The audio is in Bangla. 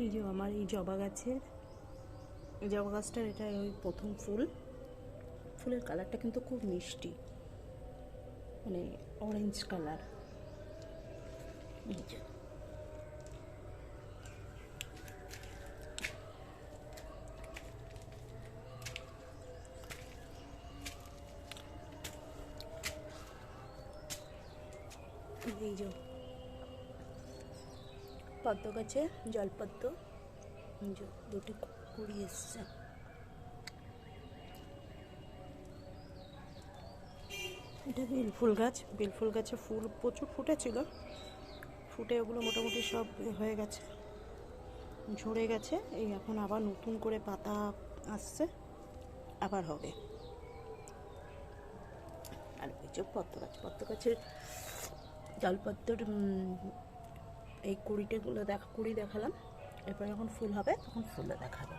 এই যে আমার এই জবা গাছের জবা গাছটার এটা ওই প্রথম ফুলের কালারটা কিন্তু খুব মিষ্টি, মানে অরেঞ্জ কালার। এই যে এই যে পদ্ম গাছে জলপদ্ম দুটো কুড়ি এসছে। এটা বেলফুল গাছ, বেলফুল গাছে ফুল প্রচুর ফুটেছিল, ফুটে ওগুলো মোটামুটি সব হয়ে গেছে, ঝরে গেছে। এই এখন আবার নতুন করে পাতা আসছে, আবার হবে। আর এই যে পদ্ম গাছের জলপদ্মর এই কুড়ি দেখালাম। এরপর যখন ফুল হবে তখন ফুলে দেখাবো।